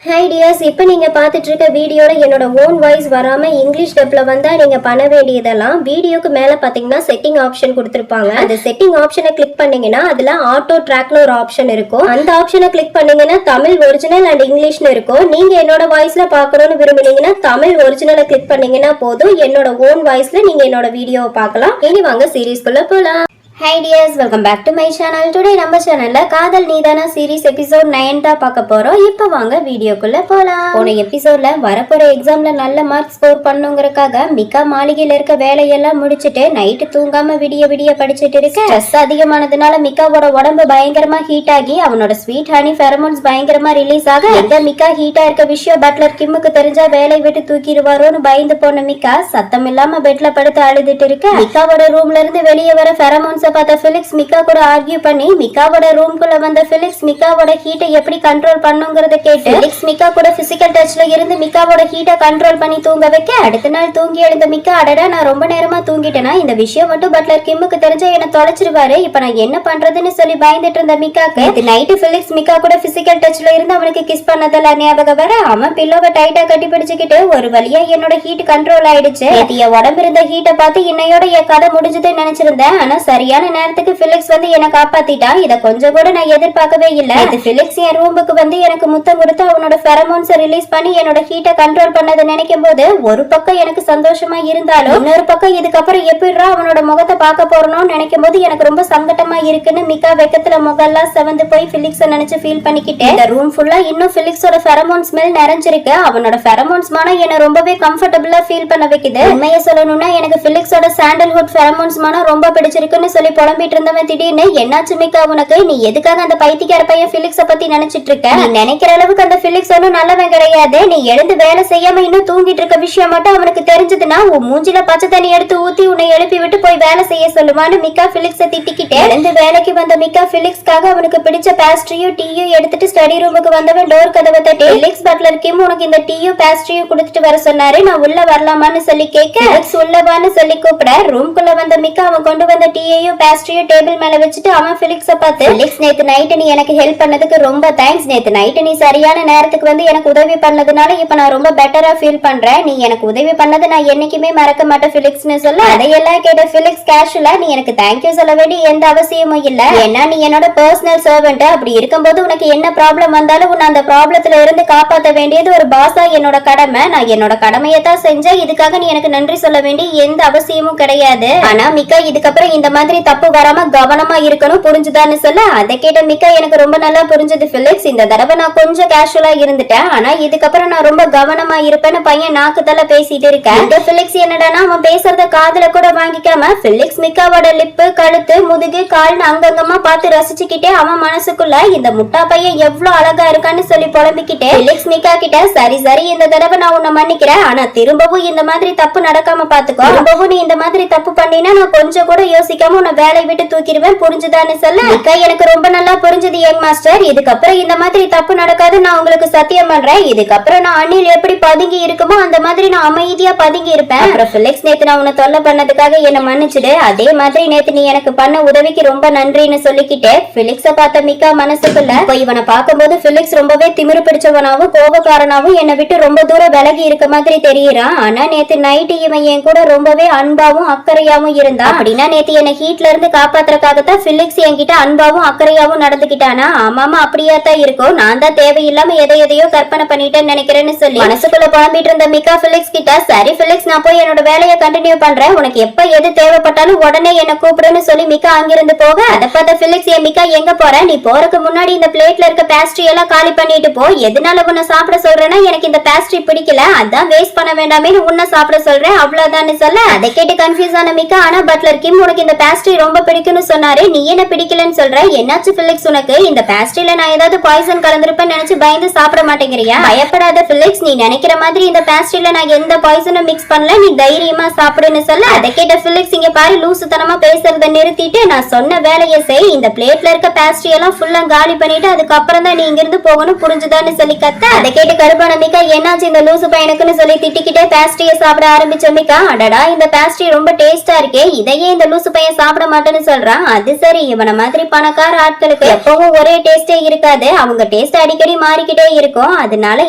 High tears, இப்போ நீங்கள் பார்த்துட்டு இருக்க வீடியோவில் என்னோட ஓன் வாய்ஸ் வராமல் இங்கிலீஷ் டப்பில் வந்தால் நீங்கள் பண்ண வேண்டியதெல்லாம் வீடியோக்கு மேலே பார்த்தீங்கன்னா செட்டிங் ஆப்ஷன் கொடுத்துருப்பாங்க. அந்த செட்டிங் ஆப்ஷனை கிளிக் பண்ணீங்கன்னா அதில் ஆட்டோ ட்ராக்னு ஒரு ஆப்ஷன் இருக்கும். அந்த ஆப்ஷனை கிளிக் பண்ணீங்கன்னா தமிழ் ஒரிஜினல் அண்ட் இங்கிலீஷ்னு இருக்கும். நீங்கள் என்னோட வாய்ஸில் பார்க்கணும்னு விரும்புனீங்கன்னா தமிழ் ஒரிஜினலை கிளிக் பண்ணீங்கன்னா போதும், என்னோட ஓன் வாய்ஸில் நீங்கள் என்னோட வீடியோவை பார்க்கலாம். இனி வாங்க சீரீஸ்குள்ளே போகலாம். Hi dears, welcome back to my channel. Today நம்ம சேனல்ல காதல் நீதானா சீரிஸ் எபிசோட் 9 தான் பார்க்க போறோம். இப்போ வாங்க வீடியோக்குள்ள போலாம். போன எபிசோட்ல வரப்போற எக்ஸாம்ல நல்ல மார்க் ஸ்கோர் பண்ணுங்கிறதுக்காக மிகா மாளிகையில இருக்க வேலையெல்லாம் முடிச்சிட்டு நைட்டு தூங்காம விடிய படிச்சுட்டு இருக்க. ஸ்ட்ரெஸ் அதிகமானதுனால மிகாவோட உடம்பு பயங்கரமா ஹீட் ஆகி அவனோட ஸ்வீட் ஹனி ஃபெரமோன்ஸ் பயங்கரமா ரிலீஸ் ஆக எங்க மிகா ஹீட்டா இருக்க விஷயம் பட்லர் கிம்முக்கு தெரிஞ்சா வேலை விட்டு தூக்கிடுவாரோன்னு பயந்து போன மிகா சத்தம் இல்லாம பெட்ல படுத்து அழுதுட்டு இருக்க. மிகாவோட ரூம்ல இருந்து வெளியே வர ஃபெரமோன்ஸ் பார்த்த ஃபிலிக்ஸ் மிகா கூட ஆர்கியூ பண்ணி மிகாவோட ரூம்குள்ள வந்த ஃபிலிக்ஸ் மிகாவோட ஹீட்டை எப்படி கண்ட்ரோல் பண்ணுங்கறத கேட்டு ஃபிலிக்ஸ் மிகா கூட பிசிக்கல் டச்ல இருந்து மிகாவோட ஹீட்டை கண்ட்ரோல் பண்ணி தூங்க வைக்க, அடுத்த நாள் தூங்கி எழுந்த மிகா, அடடா நான் ரொம்ப நேரமா தூங்கிட்டேனா, இந்த விஷயம் மட்டும் பட்லர் கிம்முக்கு தெரிஞ்சா என்ன தொலைச்சிருவாரு, இப்ப நான் என்ன பண்றதுன்னு சொல்லி பயந்துட்டு இருந்த மிகாக்கு நைட்டு ஃபிலிக்ஸ் மிகா கூட பிசிக்கல் டச்ல இருந்து அவனுக்கு கிஸ் பண்ணதெல்லாம் ஞாபகம் வர அவன் பில்லோவை டைட்டா கட்டி பிடிச்சுக்கிட்டு ஒரு வழியா என்னோட ஹீட் கண்ட்ரோல் ஆயிடுச்சு, என் உடம்பு இருந்த ஹீட்டை பார்த்து இன்னையோட என் கதை முடிஞ்சதுன்னு நினைச்சிருந்தேன், ஆனா சரியான நேரத்துக்கு பிலிக்ஸ் வந்து என்ன காப்பாத்திட்டான், இத கொஞ்சம் கூட நான் எதிர்பார்க்கவே இல்ல. இது பிலிக்ஸ் என் ரூமுக்கு வந்து எனக்கு முத்தம் கொடுத்து அவனோட ஃபெரமோன்ஸ் ரிலீஸ் பண்ணி என்னோட ஹீட்டை கண்ட்ரோல் பண்ணதை நினைக்கும் போது ஒரு பக்கம் எனக்கு சந்தோஷமா இருந்தாலும் இன்னொரு பக்கம் இதுக்கப்புறம் எப்படிரா அவனோட முகத்தை பார்க்க போறோம்னு நினைக்கும் போது எனக்கு ரொம்ப சங்கட்டமா இருக்குன்னு மிகா வெக்கத்துல முகெல்லாம் செவந்து போய் பிலிக்ஸ நினைச்சு ஃபீல் பண்ணிக்கிட்டேன். இந்த ரூம் ஃபுல்லா இன்னும் பிலிக்ஸோட ஃபெரமோன் ஸ்மெல் நிறைஞ்சிருக்கு. அவனோட ஃபெரமோன்ஸ் மனம் என்ன ரொம்பவே கம்ஃபர்டபுளா ஃபீல் பண்ண வைக்குது. உண்மையை சொல்லணும்னா எனக்கு பிலிக்ஸோட சாண்டல்வுட் ஃபெரமோன்ஸ் மனம் ரொம்ப பிடிச்சிருக்குன்னு சொல்லி புலம்பிட்டு இருந்தவன் திடீர்னு என்னாச்சு மிகா உனக்கு, நீ எதுக்காக அந்த பைத்தியக்கார பையன் பிலிக்ஸ பத்தி நினைச்சிட்டு இருக்க, நீ நினைக்கிற அளவுக்கு அந்த பிலிக்ஸ் ஒன்னும் நல்லவன் கிடையாது, நீ எழுந்து வேலை செய்யாம இன்னும் தூங்கிட்டு இருக்க விஷயம் மட்டும் அவனுக்கு தெரிஞ்சதுன்னா உன் மூஞ்சில பச்சை தண்ணி எடுத்து ஊத்தி உன்னை எழுப்பி விட்டு போய் வேலை செய்ய சொல்லுவான்னு மிகா பிலிக்ஸ திட்டிக்கிட்டே எழுந்து வேலைக்கு வந்த மிகா பிலிக்ஸ்க்காக அவனுக்கு பிடிச்ச பேஸ்ட்ரியும் டீயும் எடுத்துட்டு ஸ்டடி ரூமுக்கு வந்தவன் டோர் கதவை தட்டி பிலிக்ஸ் பட்லர் கிம் உனக்கு இந்த டீயும் பேஸ்ட்ரியும் கொடுத்துட்டு வர சொன்னாரு, நான் உள்ள வரலாமான்னு சொல்லி கேட்க உள்ளவான்னு சொல்லி கூப்பிட ரூம்குள்ள வந்த மிகா அவன் கொண்டு வந்த டீயையும் பேஸ்ட்ரியும் டேபிள் மேல வச்சுட்டு அவன் பிலிக்ஸ பார்த்து, பிலிக்ஸ் நேத்து நைட் நீ எனக்கு ஹெல்ப் பண்ணதுக்கு ரொம்ப தேங்க்ஸ், நேத்து நைட் நீ சரியான நேரத்துக்கு வந்து எனக்கு உதவி பண்ணதுனால இப்ப நான் ரொம்ப பெட்டரா ஃபீல் பண்றேன், நீ எனக்கு உதவி பண்ணது நான் என்னைக்குமே மறக்க மாட்டேன் பிலிக்ஸ்னு சொல்ல, அதையெல்லாம் கேட்ட பிலிக்ஸ் கேஷுவலா நீ எனக்கு தேங்க்யூ சொல்ல வேண்டிய எந்த அவசியமும் இல்ல, ஏன்னா நீ என்னோட பர்சனல் சர்வெண்ட், அப்படி இருக்கும்போது உனக்கு என்ன ப்ராப்ளம் வந்தாலும் உன்னை அந்த ப்ராப்ளத்துல இருந்து காப்பாற்ற வேண்டியது ஒரு பாஸா என்னோட கடமை, நான் என்னோட கடமையை தான் செஞ்சேன், இதுக்காக நீ எனக்கு நன்றி சொல்ல வேண்டிய எந்த அவசியமும் கிடையாது, ஆனா மிகா இதுக்கப்புறம் இந்த மாதிரி தப்பு வராம கவனமா இருக்கணும் புரிஞ்சுதான்னு சொல்ல, அதை கேட்ட மிகா எனக்கு ரொம்ப நல்லா புரிஞ்சது பிலிக்ஸ், இந்த தடவை நான் கொஞ்சம் கேஷுவலா இருந்துட்டேன், ஆனா இதுக்கப்புறம் நான் ரொம்ப கவனமா இருப்பேன்னு பையன் நாக்குதல பேசிட்டு இருக்கேன். இந்த பிலிக்ஸ் என்னடானா அவன் பேசுறத காதுல கூட வாங்கிக்காம பிலிக்ஸ் மிகாவோட லிப்பு கழுத்து முதுகு கால்னு அங்கங்கமா பார்த்து ரசிச்சுக்கிட்டே அவன் மனசுக்குள்ள இந்த முட்டா பையன் எவ்வளவு அழகா இருக்கான்னு சொல்லி புலம்பிக்கிட்டே பிலிக்ஸ் மிகா கிட்ட சரி சரி இந்த தடவை நான் உன்னை மன்னிக்கிறேன், ஆனா திரும்பவும் இந்த மாதிரி தப்பு நடக்காம பாத்துக்கோ, திரும்பவும் நீ இந்த மாதிரி தப்பு பண்ணினா நான் கொஞ்சம் கூட யோசிக்காம உன்னை வேலை விட்டு தூக்கிடுவேன் புரிஞ்சுதான்னு சொல்ல, மிகா எனக்கு ரொம்ப நல்லா புரிஞ்சது யங் மாஸ்டர், இதுக்கப்புறம் இந்த மாதிரி தப்பு நடக்காது நான் உங்களுக்கு சத்தியம் பண்றேன், இதுக்கப்புறம் நான் அணில் எப்படி பதுங்கி இருக்குமோ அந்த மாதிரி நான் அமைதியா பதுங்கி இருப்பேன், அப்புறம் பிலிக்ஸ் நேத்து நான் உன்னை தொல்லை பண்ணதுக்காக என்ன மன்னிச்சிடு, அதே மாதிரி நேத்து நீ எனக்கு பண்ண உதவிக்கு ரொம்ப நன்றின்னு சொல்லிக்கிட்டே பிலிக்ஸ பார்த்த மிகா மனசுக்குள்ள போய் இவனை பார்க்கும்போது பிலிக்ஸ் ரொம்பவே திமிரு பிடிச்சவனாவும் கோபக்காரனாவும் என்னை விட்டு ரொம்ப தூரம் விலகி இருக்க மாதிரி தெரியுறான், ஆனா நேத்து நைட்டு இவன் என் கூட ரொம்பவே அன்பாவும் அக்கறையாவும் இருந்தான், அப்படின்னா நேத்து என்னை ஹீட்ல இருந்து காப்பாத்துறதுக்காகத்தான் பிலிக்ஸ் என்கிட்ட அன்பாவும் அக்கறையாவும் நடந்துக்கிட்டானா, ஆமாமா அப்படியா தான் இருக்கும், நான் தான் தேவையில்லாம எதையோ கற்பனை பண்ணிட்டேன்னு நினைக்கிறேன்னு சொல்லி மனசுக்குள்ள புலம்பிட்டு இருந்த மிகா பிலிக்ஸ் கிட்ட சரி பிலிக்ஸ் நான் போய் என்னோட வேலையை கண்டினியூ பண்றேன், உனக்கு எப்ப எது தேவைப்பட்டாலும் உடனே என்ன கூப்பிடுன்னு சொல்லி மிகா அங்கிருந்து போக, அதை பார்த்த பிலிக்ஸ் என் மிகா எங்க போற, நீ போறதுக்கு முன்னாடி இந்த பிளேட்ல இருக்க பேஸ்ட்ரி எல்லாம் காலி பண்ணிட்டு போ, எதனால உன்னை சாப்பிட சொல்றேன்னா எனக்கு இந்த பேஸ்ட்ரி பிடிக்கல அதான் வேஸ்ட் பண்ண வேண்டாமே உன்னை சாப்பிட சொல்றேன் அவ்வளவுதான்னு சொல்ல, அதை கேட்டு கன்ஃபியூஸ் ஆன மிகா, ஆனா பட்லர் கிம் உனக்கு இந்த பேஸ்ட்ரி ரொம்ப பிடிக்கும்னு சொன்னாரு, நீ என்ன பிடிக்கலன்னு சொல்ற, என்னாச்சு பிலிக்ஸ் உனக்கு, இந்த பேஸ்ட்ரியில நான் ஏதாவது பாய்சன் கலந்திருப்பேன்னு நினைச்சு பயந்து சாப்பிட மாட்டேங்கிறியா, பயப்படாத பிலிக்ஸ் நீ நினைக்கிற மாதிரி இந்த பேஸ்ட்ரியில நான் எந்த பாய்சனும் மிக்ஸ் பண்ணல, நீ தைரியமா சாப்பிடுன்னு சொல்ல, அதை கேட்ட பிலிக்ஸ் இங்க பாரு லூசுத்தனமா பேசுறத நிறுத்திட்டு நான் சொன்ன வேலையை செய், இந்த பிளேட்ல இருக்க பேஸ்ட்ரி எல்லாம் ஃபுல்லா காலி பண்ணிட்டு அதுக்கப்புறம் தான் நீ இங்க இருந்து போகணும் புரிஞ்சுதான்னு சொல்லி கத்த, அதை கேட்டு கருப்பான மிகா என்னாச்சு இந்த லூசு பையனுக்குன்னு சொல்லி திட்டிக்கிட்டே பேஸ்ட்ரியை சாப்பிட ஆரம்பிச்ச மிகா, அடடா இந்த பேஸ்ட்ரி ரொம்ப டேஸ்டா இருக்கே, இதையே இந்த லூசு பையன் சாப்பிட சாப்பிட மாட்டேன்னு சொல்றான். அது சரி, இவன மாதிரி பணக்கார ஆட்களுக்கு எப்பவும் ஒரே டேஸ்டே இருக்காது, அவங்க டேஸ்ட் அடிக்கடி மாறிக்கிட்டே இருக்கும். அதனால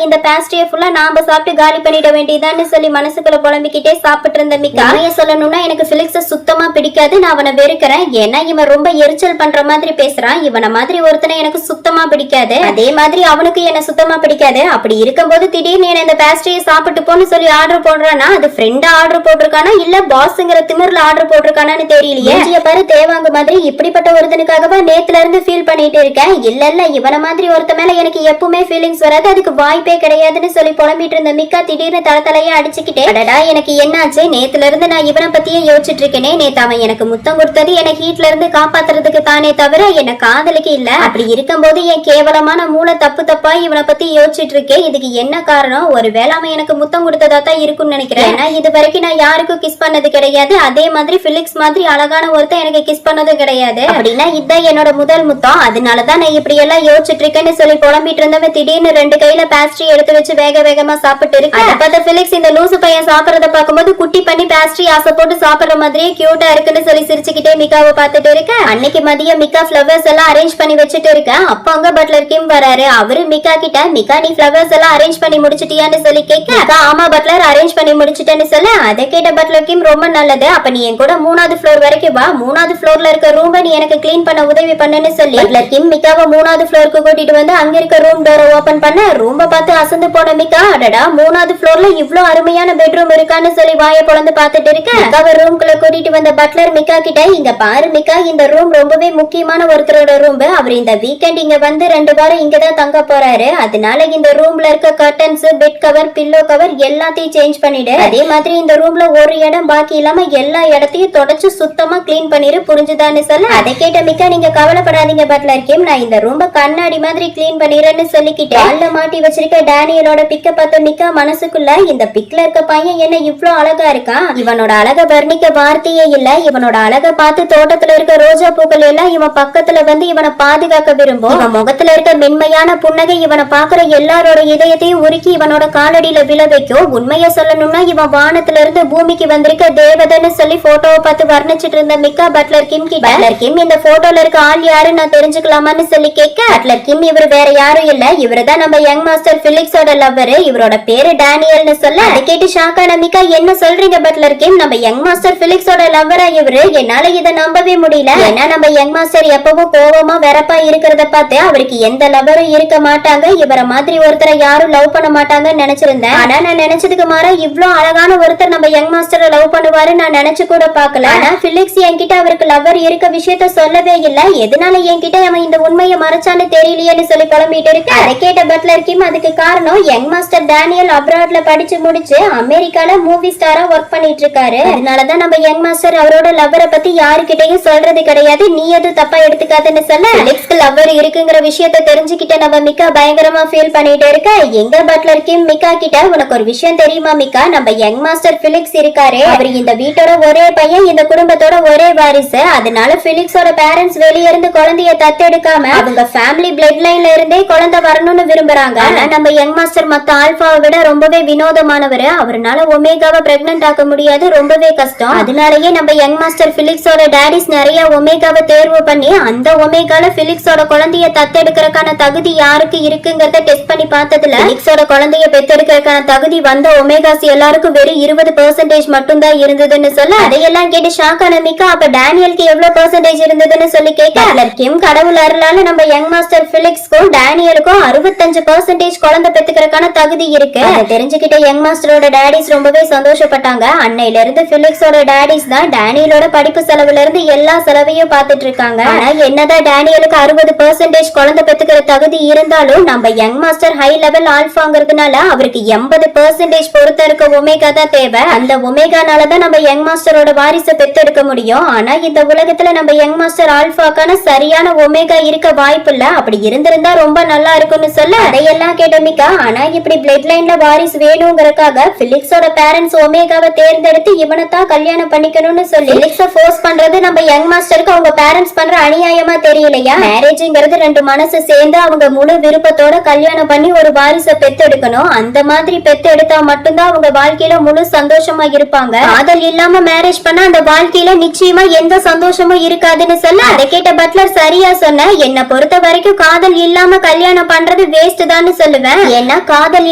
இந்த பேஸ்ட்ரியை ஃபுல்லா நாம சாப்பிட்டு காலி பண்ணிட வேண்டியதான்னு சொல்லி மனசுக்குள்ள புலம்பிக்கிட்டே சாப்பிட்டு இருந்த மிக்கா, சொல்லணும்னா எனக்கு பிலிக்ஸ சுத்தமா பிடிக்காது, நான் அவனை வெறுக்கிறேன். ஏன்னா இவன் ரொம்ப எரிச்சல் பண்ற மாதிரி பேசுறான். இவனை மாதிரி ஒருத்தனை எனக்கு சுத்தமா பிடிக்காது, அதே மாதிரி அவனுக்கு என்ன சுத்தமா பிடிக்காது. அப்படி இருக்கும்போது திடீர்னு என்ன இந்த பேஸ்ட்ரியை சாப்பிட்டு போன்னு சொல்லி ஆர்டர் போடுறானா, அது ஃப்ரெண்டா ஆர்டர் போட்டிருக்கானா இல்ல பாஸ்ங்கிற திமிர்ல ஆர்டர் போட்டிருக்கானான்னு தெரியலையே. பாரு தேவாங்க மாதிரி இப்படிப்பட்ட ஒருத்தனுக்காகவா நேத்துல இருந்து ஃபீல் பண்ணிட்டு இருக்கேன். இல்ல இவன மாதிரி ஒருத்த மேல எனக்கு எப்பவுமே ஃபீலிங்ஸ் வராது, அதுக்கு வாய்ப்பே கிடையாதுன்னு சொல்லி புலம்பிட்டு இருந்த மிக்கா திடீர்னு தலத்தலையா அடிச்சுக்கிட்டே, அடடா எனக்கு என்னாச்சு, நேத்துல இருந்து நான் இவனை பத்தியே யோசிச்சுட்டு இருக்கேனே. நேத்து அவன் எனக்கு முத்தம் கொடுத்தது எனக்கு ஹீட்ல இருந்து காப்பாத்துறதுக்கு தானே தவிர என்ன காதலுக்கு இல்ல. அப்படி இருக்கும்போது என் கேவலமான மூளை தப்பு தப்பா இவனை பத்தி யோசிச்சுட்டு இருக்கேன். இதுக்கு என்ன காரணம்? ஒருவேளை அவன் எனக்கு முத்தம் கொடுத்ததா தான் இருக்கும்னு நினைக்கிறேன். ஏன்னா இது வரைக்கும் நான் யாருக்கும் கிஸ் பண்ணது கிடையாது, அதே மாதிரி பிலிக்ஸ் மாதிரி அழகான ஒருத்தன் எனக்கு கிஸ் பண்ணதும் கிடையாது. அப்படின்னா இதுதான் என்னோட முதல் முத்தம், அதனாலதான் நான் இப்படி எல்லாம் யோசிச்சுட்டு இருக்கேன்னு சொல்லி புலம்பிட்டு இருந்தவன் திடீர்னு 2 கையில பேஸ்ட்ரி எடுத்து வச்சு வேக வேகமா சாப்பிட்டு இருக்கு. அதை பார்த்த பிலிக்ஸ் இந்த லூசு பையன் சாப்பிடறத பார்க்கும்போது குட்டி பண்ணி பேஸ்ட்ரி ஆசை போட்டு சாப்பிடுற மாதிரியே கியூட்டா இருக்குன்னு சொல்லி சிரிச்சுக்கிட்டே மிக்காவை பார்த்துட்டு இருக்க. அன்னைக்கு மதியம் மிக்கா ஃபிளவர்ஸ் எல்லாம் அரேஞ்ச் பண்ணி வச்சுட்டு இருக்க. அப்ப அங்க பட்லர் கிம் வராரு. அவரு மிக்கா கிட்ட, மிக்கா நீ ஃபிளவர்ஸ் எல்லாம் அரேஞ்ச் பண்ணி முடிச்சிட்டியான்னு சொல்லி கேட்க, ஆமா பட்லர் அரேஞ்ச் பண்ணி முடிச்சிட்டேன்னு சொல்ல. அதை கேட்ட பட்லர் கிம் ரொம்ப நல்லது, அப்ப நீ என் கூட 3வது ஃப்ளோர் வரைக்கும் வா, 3வது ஃப்ளோர்ல இருக்க ரூம் நீ எனக்கு கிளீன் பண்ண உதவி பண்ணுன்னு சொல்லி பட்லர் கிம் மிக்காவை 3வது ஃப்ளோருக்கு கூட்டிட்டு வந்து அங்க இருக்க ரூம் டோரை ஓபன் பண்ண. ரூம்ப பார்த்து அசந்து போன மிக்கா, அடடா 3வது ஃப்ளோர்ல இவ்ளோ அருமையான பெட்ரூம் இருக்கான்னு சொல்லி வாயை பொளந்து பார்த்துட்டு இருக்க. மிக்காவை ரூம்குள்ள கூட்டிட்டு வந்த பட்லர் மிக்கா கிட்ட, இங்க பாரு மிக்கா, இந்த ரூம் ரொம்பவே முக்கியமான ஒருத்தரோட ரூம், அவர் இந்த வீக்கெண்ட் இங்க வந்து 2 வாரம் இங்கதான் தங்க போறாரு. அதனால இந்த ரூம்ல இருக்க curtains, bed cover, pillow cover எல்லாத்தையும் சேஞ்ச் பண்ணிடு. அதே மாதிரி இந்த ரூம்ல ஒரு இடம் பாக்கி இல்லாம எல்லா இடத்தையும் தொடச்சு சுத்தமா கிளீன் பண்ணிரு, புரிஞ்சுதான்னு சொல்ல. அதை கேட்ட மிக்கா, நீங்க கவலைப்படாதீங்க பட்லர் கிம், நான் இந்த ரூம்ப கண்ணாடி மாதிரி கிளீன் பண்ணிடுறேன்னு சொல்லிக்கிட்டு வால்ல மாட்டி வச்சிருக்க டேனியலோட பிக்க பார்த்த மிக்கா மனசுக்குள்ள, இந்த பிக்ல இருக்க பையன் என்ன இவ்ளோ அழகா இருக்கான், இவனோட அழக வர்ணிக்க வார்த்தையே இல்ல, இவனோட அழக பார்த்து தோட்டத்துல இருக்க ரோஜா பூக்கள் எல்லாம் இவன் பக்கத்துல வந்து இவனை பாதுகாக்க விரும்பும். இவன் முகத்துல இருக்க மென்மையான புன்னகை இவனை பாக்குற எல்லாரோட இதயத்தையும் உருக்கி இவனோட காலடியில விழ வைக்கும். உண்மைய சொல்லணும்னா இவன் வானத்துல இருந்து பூமிக்கு வந்திருக்க தேவதன்னு சொல்லி போட்டோவை பார்த்து வர்ணிச்சிட்டு இருந்த மிக்கா பட்லர் கிம் கிட்ட, பட்லர் கிம் இந்த போட்டோல இருக்க ஆள் யாரு நான் தெரிஞ்சுக்கலாமான்னு சொல்லி கேட்க, பட்லர் கிம் இவர் வேற யாரும் இல்ல, இவருதான் நம்ம யங் மாஸ்டர் பிலிக்ஸோட லவ்வர், இவரோட பேரு டேனியல்னு சொல்ல. அதை கேட்டு ஷாக்கான மிக்கா, என்ன சொல்றீங்க பட்லர் கிம், நம்ம யங் மாஸ்டர் பிலிக்ஸோட லவ்வரா இவரு? என்னால இதை நம்பவே முடியல. ஏன்னா நம்ம யங் மாஸ்டர் எப்பவும் கோவமா வெறப்பா இருக்கிறத பார்த்து அவருக்கு எந்த லவ்வரும் இருக்க மாட்டாங்க, இவரை மாதிரி ஒருத்தரை யாரும் லவ் பண்ண மாட்டாங்கன்னு நினைச்சிருந்தேன். ஆனா நான் நினைச்சதுக்கு மாறா இவ்ளோ அழகான ஒருத்தர் நம்ம யங் மாஸ்டரை லவ் பண்ணுவாரு நான் நினைச்சு கூட பாக்கல. ஆனா பிலிக்ஸ் என்கிட்ட அவருக்கு லவ்வர் இருக்க விஷயத்த சொல்லவே இல்ல, எதனால என்கிட்ட அவன் இந்த உண்மையை மறைச்சான்னு தெரியலையேன்னு சொல்லி புலம்பிட்டு இருக்கு. அதை கேட்ட பட்லர் கிம், அதுக்கு காரணம் யங் மாஸ்டர் டேனியல் அப்ராட்ல படிச்சு முடிச்சு அமெரிக்கால மூவி ஸ்டாரா ஒர்க் பண்ணிட்டு இருக்காரு. அதனாலதான் நம்ம யங் மாஸ்டர் அவரோட லவ்வரை பத்தி யாருக்கிட்டையும் சொல்றது கிடையாது, நீ எதுவும் தப்பா எடுத்துக்காதுன்னு சொல்ல. பிலிக்ஸ்க்கு லவ்வர் இருக்குங்கிற விஷயத்த தெரிஞ்சுக்கிட்ட நம்ம மிக்கா பயங்கரமா ஃபீல் பண்ணிட்டு இருக்க. எங்க பட்லர் கிம் மிக்கா கிட்ட, உனக்கு ஒரு விஷயம் தெரியுமா மிக்கா, நம்ம யங் மாஸ்டர் பிலிக்ஸ் இருக்காரு, அவர் இந்த வீட்டோட ஒரே பையன், இந்த குடும்பத்தோட ஒரே வாரிசு. அதனால பிலிக்ஸோட பேரண்ட்ஸ் வெளியே இருந்து குழந்தைய தத்தெடுக்காம அவங்க ஃபேமிலி பிளட் லைன்ல இருந்தே குழந்தை வரணும்னு விரும்புறாங்க. ஆனா நம்ம யங் மாஸ்டர் மத்த ஆல்பாவை விட ரொம்பவே வினோதமானவர், அவரால ஒமேகாவை பிரெக்னன்ட் ஆக்க முடியாது, ரொம்பவே கஷ்டம். அதனாலயே நம்ம யங் மாஸ்டர் பிலிக்ஸோட டாடிஸ் நிறைய ஒமேகாவை தேர்வு பண்ணி அந்த ஒமேகால பிலிக்ஸோட குழந்தைய தத்தெடுக்கிறதுக்கான தகுதி யாருக்கு இருக்குங்கிறத டெஸ்ட் பண்ணி பார்த்ததுல பிலிக்ஸோட குழந்தைய பெத்தெடுக்கிறதுக்கான தகுதி வந்த ஒமேகாஸ் எல்லாருக்கும் வெறும் 20% மட்டும் தான் இருந்ததுன்னு சொல்ல. அதையெல்லாம் கேட்டு ஷாக்கான மிக்கா, அப்ப டேனியலுக்கு எவ்வளவு பெர்சன்டேஜ் இருந்ததுன்னு சொல்லி கேட்க, கிம் கடவுள் அருளால நம்ம யங் மாஸ்டர் பிலிக்ஸ்க்கும் டேனியலுக்கும் 65% குழந்தை பெத்துக்கிறதுக்கான தகுதி இருக்கு. அதை தெரிஞ்சுக்கிட்ட யங் மாஸ்டரோட டாடிஸ் ரொம்பவே சந்தோஷப்பட்டாங்க. அன்னையில இருந்து பிலிக்ஸோட டாடிஸ் தான் டேனியலோட படிப்பு செலவுல இருந்து எல்லா செலவையும் பார்த்துட்டு இருக்காங்க. ஆனா என்னதான் டேனியலுக்கு 60% குழந்தை பெத்துக்கிற தகுதி இருந்தாலும் நம்ம யங் மாஸ்டர் ஹை லெவல் ஆல்பாங்கிறதுனால அவருக்கு 80% பொறுத்த இருக்க ஒமேகா தான் தேவை. அந்த ஒமேகானாலதான் நம்ம யங் மாஸ்டரோட வாரிசை பெத்தெடுக்க முடியும். ஆனா இந்த உலகத்துல நம்ம யங் மாஸ்டர் ஆல்பாக்கான சரியான ஒமேகா இருக்க வாய்ப்பு இல்ல, அப்படி இருந்திருந்தா ரொம்ப நல்லா இருக்கும்னு சொல்ல. அதையெல்லாம் கேட்ட மிக்கா, ஆனா இப்படி பிளட் லைன்ல வாரிசு வேணுங்கிறதுக்காக பிலிக்ஸோட பேரண்ட்ஸ் ஒமேகாவை தேர்ந்தெடுத்து இவனைத்தான் கல்யாணம் பண்ணிக்கணும்னு சொல்லி பிலிக்ஸ ஃபோர்ஸ் பண்றது நம்ம யங் மாஸ்டருக்கு அவங்க பேரண்ட்ஸ் பண்ற அநியாயமா தெரியலையா? மேரேஜ்ங்கிறது 2 மனசு சேர்ந்து அவங்க முழு விருப்பத்தோட கல்யாணம் பண்ணி ஒரு வாரிசை பெத்தெடுக்கணும். அந்த மாதிரி பெத்தெடுத்தா மட்டும்தான் அவங்க வாழ்க்கையில முழு சந்தோஷமா இருப்பாங்க. காதல் இல்லாம மேரேஜ் பண்ணா அந்த வாழ்க்கையில நிச்சயமா சத்தியமா எந்த சந்தோஷமும் இருக்காதுன்னு சொல்ல அதை கேட்ட பட்லர் சரியா சொன்ன, என்ன பொறுத்த வரைக்கும் காதல் இல்லாம கல்யாணம் பண்றது வேஸ்ட் தான் சொல்லுவேன். ஏன்னா காதல்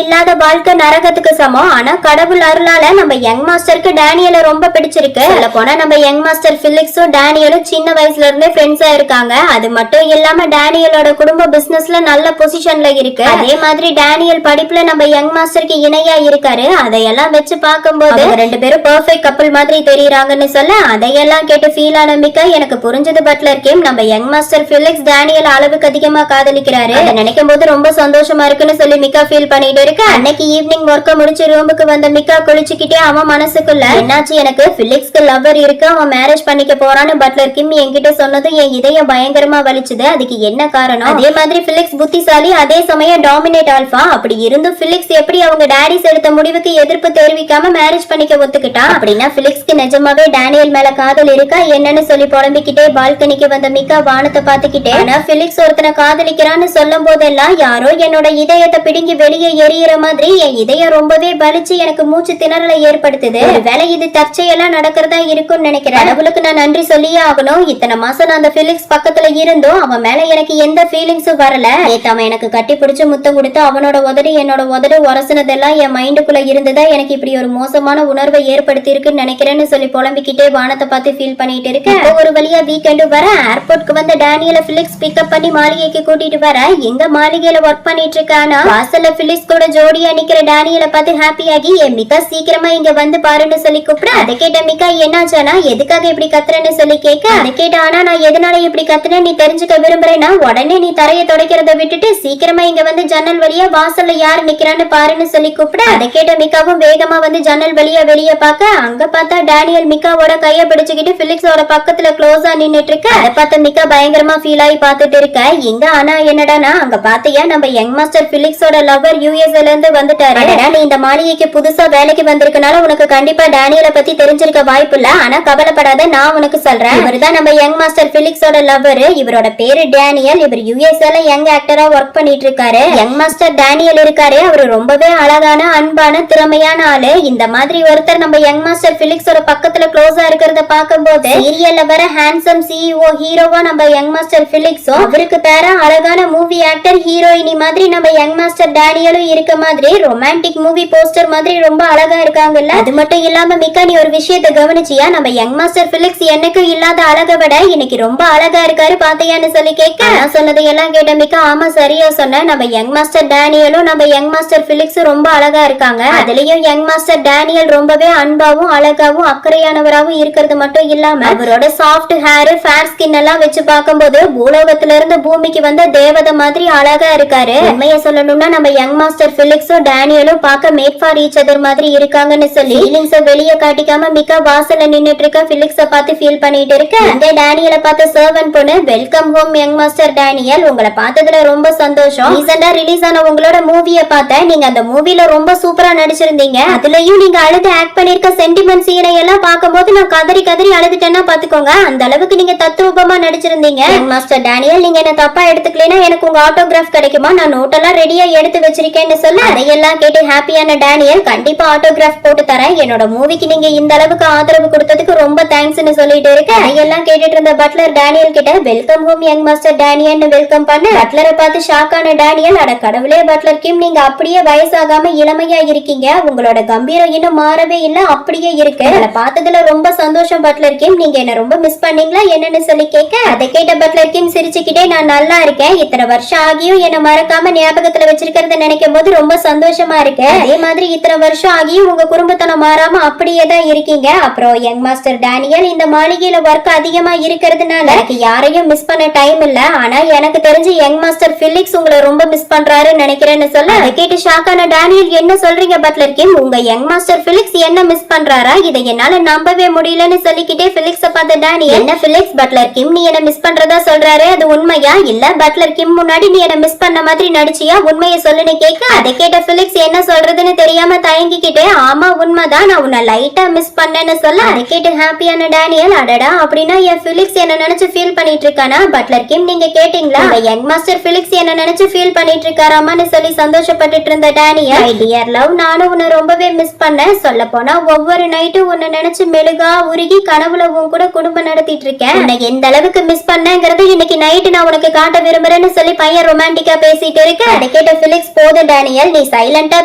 இல்லாத வாழ்க்கை நரகத்துக்கு சமம். ஆனா கடவுள் அருளால நம்ம யங் மாஸ்டருக்கு டேனியலை ரொம்ப பிடிச்சிருக்கு. சொல்ல போனா நம்ம யங் மாஸ்டர் பிலிக்ஸும் டேனியலும் சின்ன வயசுல இருந்தே ஃப்ரெண்ட்ஸா இருக்காங்க. அது மட்டும் இல்லாம டேனியலோட குடும்ப பிசினஸ்ல நல்ல பொசிஷன்ல இருக்கு. அதே மாதிரி டேனியல் படிப்புல நம்ம யங் மாஸ்டருக்கு இணையா இருக்காரு. அதையெல்லாம் வச்சு பார்க்கும்போது ரெண்டு பேரும் பெர்ஃபெக்ட் கப்பிள் மாதிரி தெரியறாங்கன்னு சொல்ல அதையெல்லாம் கேட்டு ஃபீல் ஆன மிக்கா, எனக்கு புரிஞ்சது பட்லர் கிம், நம்ம யங் மாஸ்டர் பிலிக்ஸ் டேனியல் அளவுக்கு அதிகமா காதலிக்கிறாரு. அதை நினைக்கும் போது ரொம்ப சந்தோஷமா இருக்குன்னு சொல்லி மிக்கா ஃபீல் பண்ணிட்டு இருக்கு. அன்னைக்கு ஈவினிங் ஒர்க்க முடிச்சு ரூமுக்கு வந்த மிக்கா குளிச்சுக்கிட்டே அவன் மனசுக்குள்ள, என்னாச்சு எனக்கு பிலிக்ஸ்க்கு லவ்வர் இருக்கு, அவன் மேரேஜ் பண்ணிக்க போறான்னு பட்லர் கிம் என்கிட்ட சொன்னது என் இதயம் பயங்கரமா வலிச்சுது. அதுக்கு என்ன காரணம்? அதே மாதிரி பிலிக்ஸ் புத்திசாலி, அதே சமயம் டாமினேட் ஆல்பா. அப்படி இருந்தும் பிலிக்ஸ் எப்படி அவங்க டாடிஸ் எடுத்த முடிவுக்கு எதிர்ப்பு தெரிவிக்காம மேரேஜ் பண்ணிக்க ஒத்துக்கிட்டான்? அப்படின்னா பிலிக்ஸ்க்கு நிஜமாவே டேனியல் மேல காதல் இருக்கா என்னன்னு சொல்லி புலம்பிக்கிட்டே பால்கனிக்கு வந்த மிக்கா வானத்தை பாத்துக்கிட்டே, ஆனா பிலிக்ஸ் ஒருத்தனை காதலிக்கிறான்னு சொல்லும் போதெல்லாம் யாரோ என்னோட இதயத்தை பிடுங்கி வெளியே எரியிற மாதிரி என் இதயம் ரொம்பவே வலிச்சு எனக்கு மூச்சு திணறலை ஏற்படுத்துது. ஒருவேளை இது தற்செயலா நடக்கிறதா இருக்கும்னு நினைக்கிறேன். கடவுளுக்கு நான் நன்றி சொல்லியே ஆகணும். இத்தனை மாசம் நான் அந்த பிலிக்ஸ் பக்கத்துல இருந்தும் அவன் மேல எனக்கு எந்த ஃபீலிங்ஸும் வரல. அவன் எனக்கு கட்டி பிடிச்சு முத்தம் கொடுத்து அவனோட உதடு என்னோட உதடு உரசுனதெல்லாம் என் மைண்டுக்குள்ள இருந்ததா எனக்கு இப்படி ஒரு மோசமான உணர்வை ஏற்படுத்தி இருக்குன்னு நினைக்கிறேன்னு சொல்லி புலம்பிக்கிட்டே வானத்தை பார்த்து ஃபீல் பண்ணிட்டு இருக்கேன். ஒரு வழியா வீக்கெண்டு வர ஏர்போர்ட்க்கு வந்து டேனியலை பிலிக்ஸ் பிக்கப் பண்ணி மாளிகைக்கு கூட்டிட்டு வர, எங்க மாளிகையில ஒர்க் பண்ணிட்டு இருக்கானா வாசல்ல பிலிக்ஸ் கூட ஜோடியா நிக்கிற டேனியலை பார்த்து ஹாப்பி ஆகி, மிக்கா சீக்கிரமா இங்க வந்து பாருன்னு சொல்லி கூப்பிட, அதை கேட்ட மிக்கா என்னாச்சானா எதுக்காக இப்படி கத்துறேன்னு சொல்லி கேட்க, அதை கேட்ட ஆனா நான் எதனால இப்படி கத்துனேன் நீ தெரிஞ்சுக்க விரும்புறேன்னா உடனே நீ தரைய துடைக்கிறத விட்டுட்டு சீக்கிரமா இங்க வந்து ஜன்னல் வழியா வாசல்ல யாரு நிக்கிறான்னு பாருன்னு சொல்லி கூப்பிட, அதை கேட்ட மிக்காவும் வேகமா வந்து ஜன்னல் வழியா வெளியே பார்க்க, அங்க பார்த்தா டேனியல் மிக்காவோட கைய பிடிச்சுக்கிட்டு பிலிக்ஸோட பக்கத்துல க்ளோஸா நின்னுட்டு இருக்க. அதை பார்த்த மிக்கா பயங்கரமா ஃபீல் ஆகி பார்த்துட்டு இருக்க. எங்க ஆனா என்னடானா அங்க பாத்தியா நம்ம யங் மாஸ்டர் பிலிக்ஸோட லவர் யூஎஸ்ல இருந்து வந்துட்டாரு. நீ இந்த மாளிகைக்கு புதுசா வேலைக்கு வந்திருக்கனால உனக்கு கண்டிப்பா டேனியலை பத்தி தெரிஞ்சிருக்க வாய்ப்பு இல்ல. ஆனா கவலைப்படாத, நான் உனக்கு சொல்றேன். இவர்தான் நம்ம யங் மாஸ்டர் பிலிக்ஸோட லவர். இவரோட பேரு டேனியல். இவர் யூஎஸ்ல யங் ஆக்டரா ஒர்க் பண்ணிட்டு இருக்காரு. யங் மாஸ்டர் டேனியல் இருக்காரு. அவரு ரொம்பவே அழகான அன்பான திறமையான ஆளு. இந்த மாதிரி ஒருத்தர் நம்ம யங் மாஸ்டர் பிலிக்ஸோட பக்கத்துல க்ளோஸா இருக்கிறத பார்க்கும்போது சீரியல்ல வர ஹேண்ட்சம் சிஇஓ ஹீரோவா நம்ம யங் மாஸ்டர் பிலிக்ஸும், அவருக்கு பேர அழகான மூவி ஆக்டர் ஹீரோயினி மாதிரி நம்ம யங் மாஸ்டர் டேனியலும் இருக்க மாதிரி ரொமான்டிக் மூவி போஸ்டர் மாதிரி ரொம்ப அழகா இருக்காங்கல்ல. அது மட்டும் இல்லாம மிக்கா நீ ஒரு விஷயத்தை கவனிச்சியா, நம்ம யங் மாஸ்டர் பிலிக்ஸ் என்னைக்கும் இல்லாத அழகை விட இன்னைக்கு ரொம்ப அழகா இருக்காரு பாத்தையான்னு சொல்லி கேட்க, நான் சொன்னதை எல்லாம் கேட்ட மிக்கா ஆமா சரியா சொன்ன, நம்ம யங் மாஸ்டர் டேனியலும் நம்ம யங் மாஸ்டர் பிலிக்ஸும் ரொம்ப அழகா இருக்காங்க. அதுலயும் யங் மாஸ்டர் டேனியல் ரொம்பவே அன்பாவும் அழகாவும் அக்கறையானவராகவும் இருக்கிறது மட்டும் இல்லாம அவரோட சாஃப்ட் ஹேர் ஃபேர் ஸ்கின் எல்லாம் வச்சு பார்க்கும்போது பூலோகத்துல இருந்து பூமிக்கு வந்த தேவதை மாதிரி அழகா இருக்காரு. உண்மையை சொல்லணும்னா நம்ம யங் மாஸ்டர் பிலிக்ஸும் டேனியலும் பார்க்க மேட் ஃபார் ஈச் அதர் மாதிரி இருக்காங்கன்னு சொல்லி ஃபீலிங்ஸை வெளியே காட்டிக்காம மிக்கா வாசல்ல நின்னுட்டு இருக்க பிலிக்ஸை பார்த்து ஃபீல் பண்ணிட்டு இருக்க. இந்த டேனியலை பார்த்த சர்வன்ட் பொண்ணு, welcome home young master Daniel, உங்களை பார்த்ததுல ரொம்ப சந்தோஷம். ரீசெண்டா ரிலீஸ் ஆன உங்களோட மூவியை பார்த்தேன். நீங்க அந்த மூவில ரொம்ப சூப்பரா நடிச்சிருந்தீங்க. அதுலயும் நீங்க அழுது ஆக்ட் பண்ணிருக்க சென்டிமெண்ட் சீனை எல்லாம் பார்க்கும்போது நான் கதறி கதறி அழுதுட்டேன்னா பாத்துக்கோங்க. அந்த அளவுக்கு நீங்க தத்ரூபமா நடிச்சிருந்தீங்க. யங் மாஸ்டர் டேனியல், நீங்க என்ன தப்பா எடுத்துக்கலைன்னா எனக்கு உங்க ஆட்டோகிராஃப் கிடைக்குமா? நான் நோட்டெல்லாம் ரெடியா எடுத்து வச்சிருக்கேன்னு சொல்ல, அதையெல்லாம் கேட்டு ஹாப்பியான டேனியல், கண்டிப்பா ஆட்டோகிராஃப் போட்டு தரேன். என்னோட மூவிக்கு நீங்க இந்த அளவுக்கு ஆதரவு கொடுத்ததுக்கு ரொம்ப தேங்க்ஸ்னு சொல்லிட்டு இருக்க. அதையெல்லாம் கேட்டுட்டு இருந்த பட்லர் டேனியல் கிட்ட welcome home young master Daniel welcome பண்ண, பட்லரை பார்த்து ஷாக்கான டேனியல், அட கடவுளே பட்லர் கிம், நீங்க அப்படியே வயசாகாம இளமையா இருக்கீங்க. உங்களோட கம்பீரம் இன்னும் மாறவே இல்ல, அப்படியே இருக்கு. அதை பார்த்ததுல ரொம்ப சந்தோஷம் பட்லர் கிம். நீங்க என்ன ரொம்ப மிஸ் பண்ணீங்களா என்னன்னு சொல்லி கேட்க, அதை கேட்ட பட்லர் கிம் சிரிச்சுக்கிட்டே, நான் நல்லா இருக்கேன். இத்தனை வருஷம் ஆகியும் என்ன மறக்காம ஞாபகத்துல வச்சிருக்கிறத நினைக்கும் போது ரொம்ப சந்தோஷமா இருக்கு. அதே மாதிரி இத்தனை வருஷம் ஆகியும் உங்க குடும்பத்தனம் மாறாம அப்படியே தான் இருக்கீங்க. அப்புறம் யங் மாஸ்டர் டேனியல், இந்த மாளிகையில ஒர்க் அதிகமா இருக்கிறதுனால எனக்கு யாரையும் மிஸ் பண்ண டைம் இல்ல. ஆனா எனக்கு தெரிஞ்சு யங் மாஸ்டர் பிலிக்ஸ் உங்களை ரொம்ப மிஸ் பண்றாருன்னு நினைக்கிறேன்னு சொல்ல, அதை கேட்டு ஷாக்கான டேனியல், என்ன சொல்றீங்க பட்லர் கிம், உங்க யங் மாஸ்டர் பிலிக்ஸ் என்ன மிஸ் பண்றாரா? இதை என்னால நம்பவே முடியலன்னு சொல்லிக்கிட்டே பிலிக்ஸ பார்த்த டேனியல், என்ன பிலிக்ஸ், பட்லர் கிம் நீ என்ன மிஸ் பண்றதா சொல்றாரு, அது உண்மையா? இல்ல பட்லர் கிம் முன்னாடி நீ என்ன மிஸ் பண்ண மாதிரி நடிச்சியா? உண்மையை சொல்லுன்னு கேட்க, அதை கேட்ட பிலிக்ஸ் என்ன சொல்றதுன்னு தெரியாம தயங்கிக்கிட்டே, ஆமா உண்மைதான், நான் உன்னை லைட்டா மிஸ் பண்ணேன்னு சொல்ல, அதை கேட்டு ஹாப்பியான டேனியல், அடடா அப்படின்னா என் பிலிக்ஸ் என்ன நினைச்சு ஃபீல் பண்ணிட்டு இருக்கானா? பட்லர் கிம் நீங்க கேட்டீங்களா, யங் மாஸ்டர் பிலிக்ஸ் என்ன நினைச்சு ஃபீல் பண்ணிட்டு இருக்காராமான்னு சொல்லி சந்தோஷப்பட்டுட்டு இருந்த டேனியல், மை டியர் லவ், நானும் உன்னை ரொம்பவே மிஸ் பண்ணேன். சொல்ல போனா ஒவ்வொரு நைட்டும் உன்னை நினைச்சு மெழுகா உருகி கனவு கனவுல உன் கூட குடும்பம் நடத்திட்டு இருக்கேன். உன்னை எந்த அளவுக்கு மிஸ் பண்ணேங்கிறது இன்னைக்கு நைட்டு நான் உனக்கு காட்ட விரும்புறேன்னு சொல்லி பையன் ரொமான்டிக்கா பேசிட்டு இருக்க. அதை கேட்ட பிலிக்ஸ், போதும் டேனியல், நீ சைலண்டா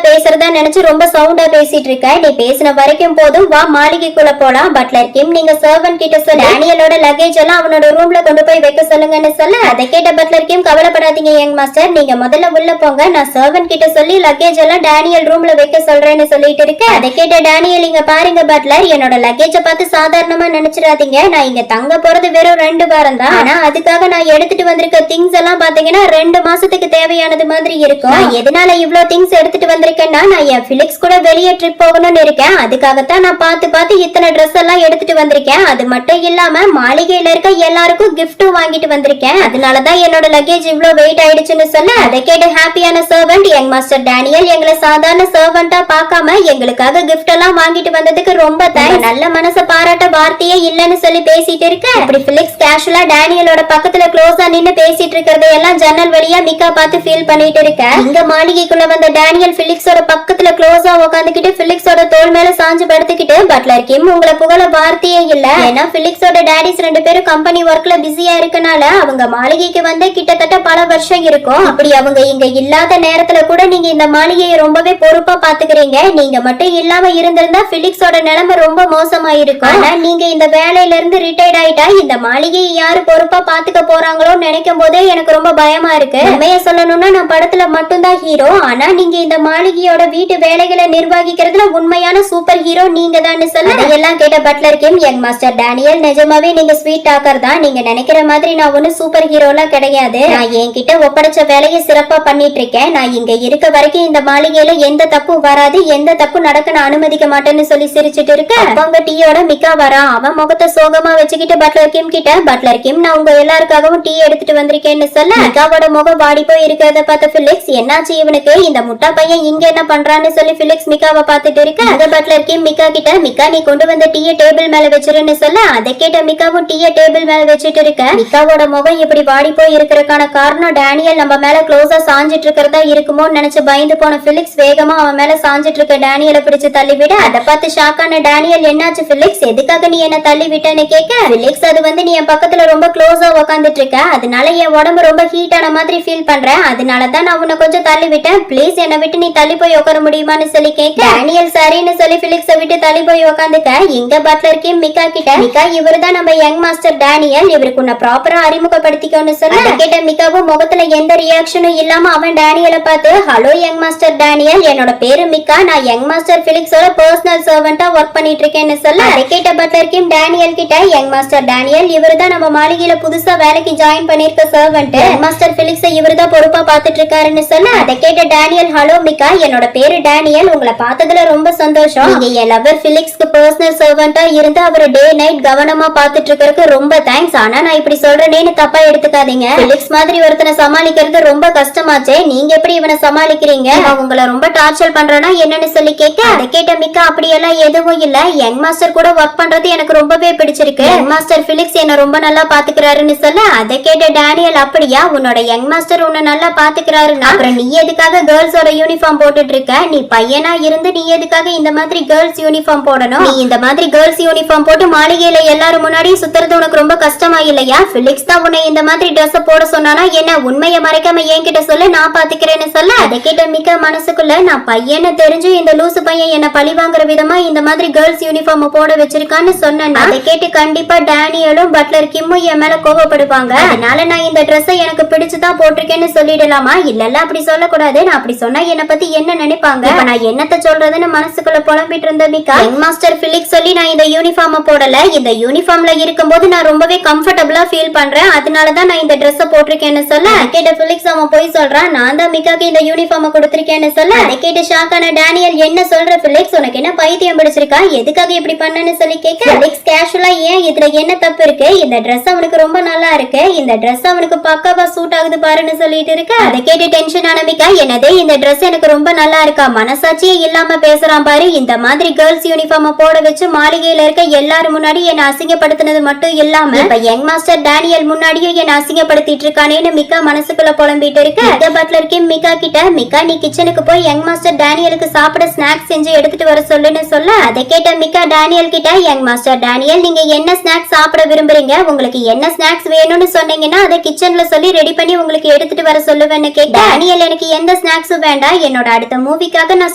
பேசுறதா நினைச்சு ரொம்ப சவுண்டா பேசிட்டு இருக்க. நீ பேசின வரைக்கும் போதும், வா மாளிகைக்குள்ள போலாம். பட்லர் கிம், நீங்க சர்வன்ட் கிட்ட சொல்லி டேனியலோட லக்கேஜ் எல்லாம் அவனோட ரூம்ல கொண்டு போய் வைக்க சொல்லுங்கன்னு சொல்ல, அதை கேட்ட பட்லர் கிம், கவலைப்படாதீங்க யங் மாஸ்டர், நீங்க முதல்ல உள்ள போங்க, நான் சர்வன்ட் கிட்ட சொல்லி லக்கேஜ் எல்லாம் டேனியல் ரூம்ல வைக்க சொல்றேன்னு சொல்லிட்டு இருக்க. அதை கேட்ட டேனியல், இங்க பாருங்க பட்லர், என்னோட லக்கேஜ பார்த்து சாதாரணமா நினைச்சிடாதீங்க. நான் இங்க தங்க போறது வெறும் 2 வாரம் தான். ஆனா அதுக்காக நான் எடுத்துட்டு வந்திருக்க திங்ஸ் எல்லாம் பாத்தீங்கன்னா 2 மாசத்துக்கு தேவையானது மாதிரி இருக்கும். எதனால இவ்வளவு திங்ஸ் எடுத்துட்டு வந்திருக்கேன்னா, நான் என் பிலிக்ஸ் கூட வெளியே ட்ரிப் போகணும்னு இருக்கேன். அதுக்காகத்தான் நான் பார்த்து இத்தனை ட்ரெஸ் எல்லாம் எடுத்துட்டு வந்திருக்கேன். அது மட்டும் இல்லாம மாளிகையில இருக்க எல்லாருக்கும் கிஃப்டும் வாங்கிட்டு வந்திருக்கேன். அதனாலதான் என்னோட லக்கேஜ் இவ்வளவு வெயிட் ஆயிடுச்சுன்னு சொல்ல, அதை கேட்டு ஹாப்பியான சர்வன்ட், யங் மாஸ்டர் டேனியல், எங்களை சாதாரண சர்வன்ட்டா பார்க்காம எங்களுக்காக கிஃப்ட் எல்லாம் வாங்கிட்டு வந்ததுக்கு ரொம்ப தேங்க்ஸ். நல்ல மனச பாராட்ட வார்த்தையே இல்லன்னு சொல்லி பேசிட்டு இருக்க. அப்படி பிலிக்ஸ் கேஷுவலா டேனியலோட பக்கத்துல க்ளோஸா நின்னு பேசிட்டு இருக்கிறத எல்லாம் ஜன்னல் வழியா மிக்கா பார்த்து ஃபீல் பண்ணிட்டு இருக்க. இங்க மாளிகைக்குள்ள வந்த டேனியல் பிலிக்ஸோட பக்கத்துல க்ளோஸா உட்காந்துக்கிட்டு பிலிக்ஸோட தோள் மேல சாஞ்சு படுத்துக்கிட்டு, பட்லர் கிம், உங்களை புகழ வார்த்தையே இல்ல. ஏன்னா பிலிக்ஸோட டாடிஸ் 2 பேரும் கம்பெனி ஒர்க்ல பிஸியா இருக்கனால அவங்க மாளிகைக்கு வந்து கிட்டத்தட்ட பல வருஷம் இருக்கும். அப்படி அவங்க இங்க இல்லாத நேரத்துல கூட நீங்க இந்த மாளிகையை ரொம்பவே பொறுப்பா பாத்துக்கிறீங்க. நீங்க மட்டும் இல்லாம இருந்திருந்தா பிலிக்ஸோட நிலைமை ரொம்ப மோசமா இருக்கும். ஆனா நீங்க இந்த வேலையில இருந்து ரிட்டையர்ட் ஆயிட்டா இந்த மாளிகையை யாரு பொறுப்பா பாத்துக்க போறாங்களோ நினைக்கும் போதே எனக்கு ரொம்ப பயமா இருக்கு. உண்மைய சொல்லணும்னா நான் படத்துல மட்டும்தான் ஹீரோ, ஆனா நீங்க இந்த மாளிகையோட வீட்டு வேலைகளை நிர்வகிக்கிறதுல உண்மையான சூப்பர் ஹீரோ நீங்க தான் சொல்ல, அதையெல்லாம் கேட்ட பட்லர் கிம், யங் மாஸ்டர் டேனியல், நிஜமாவே நீங்க ஸ்வீட் டாக்கர் தான். நீங்க நினைக்கிற மாதிரி நான் ஒண்ணு சூப்பர் ஹீரோலாம் கிடையாது. நான் என்கிட்ட ஒப்படைச்ச வேலையை சிறப்பா பண்ணிட்டு இருக்கேன். நான் இங்க இருக்க வரைக்கும் இந்த மாளிகையில எந்த தப்பும் வராது, எந்த தப்பு நடக்க நான் அனுமதிக்க மாட்டேன்னு சொல்லி சிரிச்சிட்டு இருக்க. அவங்க டீயோட மிக்கா வரா. அவன் முகத்தை சோகமா வச்சுக்கிட்டு பட்லர் கிம் கிட்ட, பட்லர் கிம், நான் உங்க எல்லாருக்காகவும் டீ எடுத்துட்டு வந்திருக்கேன்னு சொல்ல, மிக்காவோட முகம் வாடி போய் இருக்கிறத பார்த்த பிலிக்ஸ், என்னாச்சு இவனுக்கு, இந்த முட்டா பையன் இங்க என்ன பண்றான்னு சொல்லி பிலிக்ஸ் மிக்காவை பார்த்துட்டு இருக்க. அந்த பட்லர் கிம் மிக்கா கிட்ட, மிக்கா நீ கொண்டு வந்த டீயை டேபிள் மேல வச்சிருன்னு சொல்ல, அதை கேட்ட மிக்காவும் டீயை டேபிள் மேல வச்சுட்டு இருக்க. மிக்காவோட முகம் இப்படி வாடி போய் இருக்கிறதுக்கான காரணம் டேனியல் நம்ம மேல க்ளோஸா சாஞ்சிட்டு இருக்கிறதா இருக்குமோ நினைச்சு பயந்து போன பிலிக்ஸ் வேகமா அவன் மேல சாஞ்சிட்டு இருக்க டேனியலை பிடிச்சு தள்ளிவிட, அதை பார்த்து ஷாக்கான டேனியல், என்னாச்சு பிலிக்ஸ், எதுக்காக நீ என்ன தள்ளி விட்டேன்னு கேட்க, பிலிக்ஸ், அது வந்து நீ என் பக்கத்துல ரொம்ப க்ளோஸா உட்காந்துட்டு இருக்க, அதனால என் உடம்பு ரொம்ப ஹீட் ஆன மாதிரி ஃபீல் பண்றேன், அதனாலதான் நான் உன்னை கொஞ்சம் தள்ளி விட்டேன், ப்ளீஸ் என்னை விட்டு நீ தள்ளி போய் உட்கார முடியுமான்னு சொல்லி கேட்க, டேனியல் சரின்னு சொல்லி பிலிக்ஸை விட்டு தள்ளி போய் உட்காந்துக்க. இங்க பட்லர் கிம் மிக்கா கிட்ட, மிக்கா இவருதான் நம்ம யங் மாஸ்டர் டேனியல், இவருக்கு உன்னை ப்ராப்பரா அறிமுகப்படுத்திக்கோன்னு சொல்ல, அதை கேட்ட மிக்காவும் முகத்துல எந்த ரியாக்ஷனும் இல்லாம அவன் டேனியலை பார்த்து, ஹலோ யங் மாஸ்டர் டேனியல், என்னோட பேரு மிக்கா, நான் யங் மாஸ்டர் பிலிக்ஸோட பர்சனல் சர்வெண்டா ஒர்க் பண்ணிட்டு இருக்கேன்னு சொல்ல, அதை கேட்ட பட்லர் கிம் டேனியல் கிட்ட, யங் மாஸ்டர் டேனியல், இவருதான் நம்ம மாளிகையில புதுசா வேலைக்கு ஜாயின் பண்ணிருக்க சர்வெண்ட், யங் மாஸ்டர் பிலிக்ஸை இவருதான் பொறுப்பா பாத்துட்டு இருக்காருன்னு சொல்ல, அதை கேட்ட டேனியல், ஹலோ மிக்கா, என்னோட பேரு டேனியல், உங்களை பார்த்ததுல ரொம்ப சந்தோஷம், நீங்க என் லவர் பிலிக்ஸ்க்கு பர்சனல் சர்வெண்டா இருந்து அவரை டே நைட் கவனமா பாத்துட்டு இருக்கறதுக்கு ரொம்ப தேங்க்ஸ். ஆனா நான் இப்படி சொல்றேன்னு தப்பா எடுத்துக்காதீங்க. பிலிக்ஸ் மாதிரி ஒருத்தனை சமாளிக்கிறது ரொம்ப கஷ்டமாச்சே, நீங்க எப்படி இவனை சமாளிக்கிறீங்க, உங்களை ரொம்ப டார்ச்சர் பண்றேன்னா என்னன்னு சொல்லி கேட்க, அதை கேட்ட மிக்கா, அப்படியெல்லாம் எதுவும் இல்ல, யங் மாஸ்டர் கூட ஒர்க் பண்றது எனக்கு ரொம்பவே பிடிச்சிருக்கு, யங் மாஸ்டர் பிலிக்ஸ் என்ன ரொம்ப நல்லா பாத்துக்கிறாருன்னு சொல்ல, அதை கேட்ட டேனியல், அப்படியா, உன்னோட யங் மாஸ்டர் உன்னை நல்லா பாத்துக்கிறாருன்னா அப்புறம் நீ எதுக்காக கேர்ள்ஸோட யூனிஃபார்ம் போட்டுட்டு இருக்க, நீ பையனா இருந்து நீ எதுக்காக இந்த மாதிரி கேர்ள்ஸ் யூனிஃபார்ம் போடணும், நீ இந்த மாதிரி கேர்ள்ஸ் யூனிஃபார்ம் போட்டு மாளிகையில எல்லாரும் முன்னாடியும் சுத்துறது உனக்கு ரொம்ப கஷ்டமா இல்லையா, பிலிக்ஸ் தான் உன்னை இந்த மாதிரி ட்ரெஸ் போட சொன்னானா என்ன, உண்மையை மறைக்காம என்கிட்ட சொல்லு, நான் பாத்துக்கிறேன்னு சொல்ல, அதை கேட்ட மிக்க மனசுக்குள்ள, நான் பையனை தெரிஞ்சு இந்த லூசு பையன் என்ன பழி வாங்குற விதமா இந்த மாதிரி கேர்ள்ஸ் யூனிஃபார்ம் போட வச்சிருக்கான்னு சொன்னேன். அதை கேட்டு கண்டிப்பா டேனியலும் பட்லர் கிம்மும் என் மேல கோபப்படுவாங்க, அதனால நான் இந்த ட்ரெஸ்ஸை எனக்கு பிடிச்சுதான் போட்டிருக்கேன்னு சொல்லிடலாமா, இல்லல்ல அப்படி சொல்லக்கூடாது, நான் அப்படி சொன்னா என்ன பத்தி என்ன நினைப்பாங்க, நான் என்னத்த சொல்றதுன்னு மனசுக்குள்ள புலம்பிட்டு இருந்த மிக்கா, யங் மாஸ்டர் பிலிக்ஸ் சொல்லி நான் இந்த யூனிஃபார்ம் போடல, இந்த யூனிஃபார்ம்ல இருக்கும்போது நான் ரொம்பவே கம்ஃபர்டபுளா ஃபீல் பண்றேன், அதனாலதான் நான் இந்த ட்ரெஸ் போட்டிருக்கேன்னு சொல்ல, கேட்ட பிலிக்ஸ் அவன் போய் சொல்றான், நான் தான் மிக்காக்கு இந்த யூனிஃபார்ம் கொடுத்திருக்கேன்னு சொல்ல, அதை கேட்டு ஷாக்கான டேனியல், என்ன சொல்ற பிலிக்ஸ், உனக்கு என்ன பைத்தியம் பிடிச்சிருக்கா, எதுக்காக இப்படி பண்ணன்னு சொல்லி கேட்க, பிலிக்ஸ் கேஷுவலா, ஏன் இதுல என்ன தப்பு இருக்கு, இந்த ட்ரெஸ் அவனுக்கு ரொம்ப நல்லா இருக்கு, இந்த ட்ரெஸ் அவனுக்கு பக்காவா சூட் ஆகுது பாருன்னு சொல்லிட்டு இருக்க, அதை கேட்டு டென்ஷன் ஆன மிக்கா, என்னதே இந்த ட்ரெஸ் எனக்கு ரொம்ப நல்லா இருக்கா, மனசாட்சியே இல்லாம பேசுறான் பாரு, இந்த மாதிரி கேர்ள்ஸ் யூனிஃபார்ம் போட வச்சு மாளிகையில இருக்க எல்லாரும் முன்னாடி என்ன அசிங்கப்படுத்தினது மட்டும் இல்லாம இப்ப யங் மாஸ்டர் டேனியல் முன்னாடியும் என்ன அசிங்கப்படுத்திட்டு இருக்கானேன்னு மிக்கா மனசுக்குள்ள புலம்பிட்டு இருக்கு. இந்த பட்லர் கிம் மிக்கா கிட்ட, மிக்கா நீ கிச்சனுக்கு போய் யங் மாஸ்டர் டேனியலுக்கு சாப்பிட ஸ்நாக்ஸ் செஞ்சு எடுத்துட்டு வர சொல்லுன்னு சொல்ல, அதை கேட்ட மிக்கா டேனியல் கிட்ட, யங் மாஸ்டர் மாஸ்டர் டேனியல், நீங்க என்ன ஸ்நாக்ஸ் சாப்பிட விரும்புறீங்க? உங்களுக்கு என்ன ஸ்நாக்ஸ் வேணும்னு சொன்னீங்கன்னா அதை கிச்சன்ல சொல்லி ரெடி பண்ணி உங்களுக்கு எடுத்துட்டு வர சொல்லுவேன்னு கேட்டா, டேனியல் எனக்கு எந்த ஸ்நாக்ஸும் வேண்டாம், என்னோட அடுத்த மூவிக்காக நான்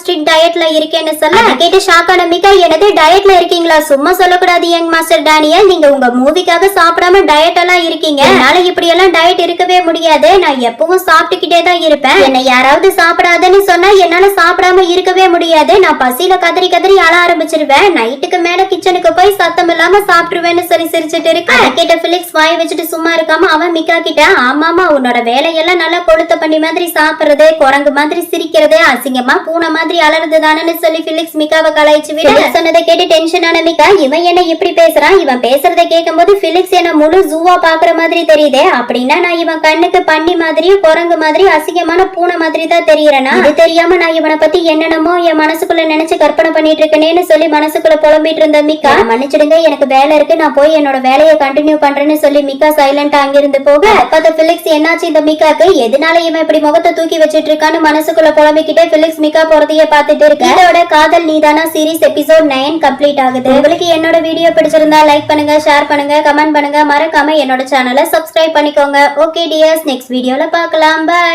ஸ்ட்ரிக்ட் டயட்ல இருக்கேன்னு சொல்ல, அதை கேட்டு ஷாக் ஆன மிகா, எனது டயட்ல இருக்கீங்களா? சும்மா சொல்லக்கூடாது யங் மாஸ்டர் டேனியல், நீங்க உங்க மூவிக்காக சாப்பிடாம டயட் எல்லாம் இருக்கீங்க. என்னால இப்படி எல்லாம் டயட் இருக்கவே முடியாது, நான் எப்பவும் சாப்பிட்டுக்கிட்டே தான் இருப்பேன். என்ன யாராவது சாப்பிடாதன்னு சொன்னா என்னால சாப்பிடாம இருக்கவே முடியாது, நான் பசியில கதறி கதறி அழ ஆரம்பிச்சிருவேன், நைட்டுக்கு மேல கிச்சனுக்கு போய் சத்தம் இல்லாம சாப்பிட்டுருவேன்னு சொல்லி சிரிச்சிட்டு இருக்கு. அதை கேட்ட பிலிக்ஸ் வாய் வச்சுட்டு சும்மா இருக்காம அவன் மிக்கா கிட்ட, ஆமாமா உன்னோட வேலையெல்லாம் நல்லா கொளுத்த பண்ணி மாதிரி சாப்பிடுறது, குரங்கு மாதிரி சிரிக்கிறது, அசிங்கமா பூனை மாதிரி அலறது தானே சொல்லி பிலிக்ஸ் மிக்காவை கலாய்ச்சி விட, சொன்னதை கேட்டு டென்ஷன் ஆன மிக்கா, இவன் என்ன இப்படி பேசுறான், இவன் பேசுறதை கேட்கும் போது பிலிக்ஸ் என்ன முழு ஜூவா பாக்குற மாதிரி தெரியுதே, அப்படின்னா நான் இவன் கண்ணுக்கு பண்ணி மாதிரியும் குரங்கு மாதிரி அசிங்கமான பூனை மாதிரி தான் தெரியறேனா? இது தெரியாம நான் இவனை பத்தி என்னென்னமோ என் மனசுக்குள்ள நினைச்சு கற்பனை பண்ணிட்டு இருக்கேன்னு சொல்லி மனசுக்குள்ள புலம்பிட்டு இருந்த மிக்கா, மன்னிச்சிடுங்க எனக்கு வேலை இருக்கு, நான் போய் என்னோட வேலையை கண்டினியூ பண்றேன்னு சொல்லி மிக்கா சைலண்டா அங்கிருந்து போக, அப்ப பிலிக்ஸ் என்னாச்சு இந்த மிக்காக்கு, எதனால இவன் இப்படி முகத்தை தூக்கி வச்சிட்டு இருக்கான்னு மனசுக்குள்ள புலம்பிக்கிட்டே பிலிக்ஸ் மிக்கா போறதையே பார்த்துட்டு இருக்கு. இதோட காதல் நீதானா சீரிஸ் எபிசோட் 9 கம்ப்ளீட் ஆகுது. உங்களுக்கு என்னோட வீடியோ பிடிச்சிருந்தா லைக் பண்ணுங்க, ஷேர் பண்ணுங்க, கமெண்ட் பண்ணுங்க, மறக்காம என்னோட சேனலை சப்ஸ்கிரைப் பண்ணிக்கோங்க. ஓகே டியர்ஸ், நெக்ஸ்ட் வீடியோல பார்க்கலாம். பை.